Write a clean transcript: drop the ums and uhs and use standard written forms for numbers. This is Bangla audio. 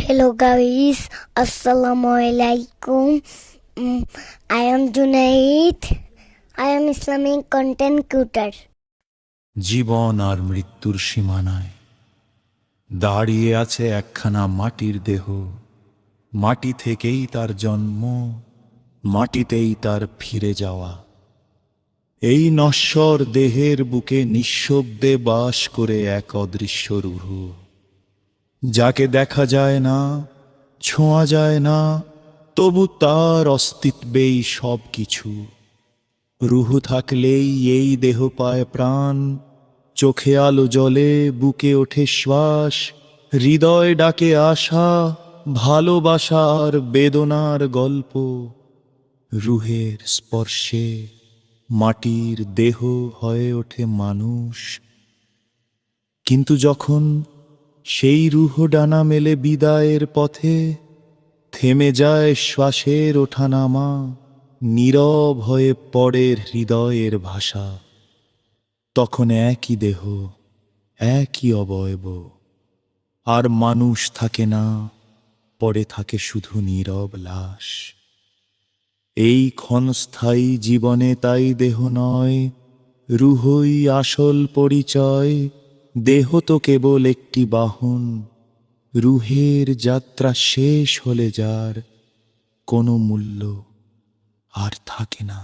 Hello guys, Assalamualaikum. I am Junaid. I am Islamic content tutor. জীবন আর মৃত্যুর সীমানায় দাঁড়িয়ে আছে একখানা মাটির দেহ। মাটি থেকেই তার জন্ম, মাটিতেই তার ফিরে যাওয়া। এই নশ্বর দেহের বুকে নিঃশব্দে বাস করে এক অদৃশ্য রূহ, যাকে দেখা যায় না, ছোঁয়া যায় না, তবু তার অস্তিত্বেই সব কিছু। রুহ থাকলেই এই দেহ পায় প্রাণ, চোখে আলো জ্বলে, বুকে ওঠে শ্বাস, হৃদয় ডাকে আশা, ভালোবাসার বেদনার গল্প। রুহের স্পর্শে মাটির দেহ হয়ে ওঠে মানুষ। কিন্তু যখন সেই রুহ ডানা মেলে বিদায়ের পথে, থেমে যায় শ্বাসের ওঠানামা, নীরব হয়ে পড়ে হৃদয়ের ভাষা। তখন একই দেহ, একই অবয়ব, আর মানুষ থাকে না, পড়ে থাকে শুধু নীরব লাশ। এই ক্ষণস্থায়ী জীবনে তাই দেহ নয়, রুহই আসল পরিচয়। দেহ তো কেবল একটি বাহন, রুহের যাত্রা শেষ হলে যার কোনো মূল্য আর থাকে না।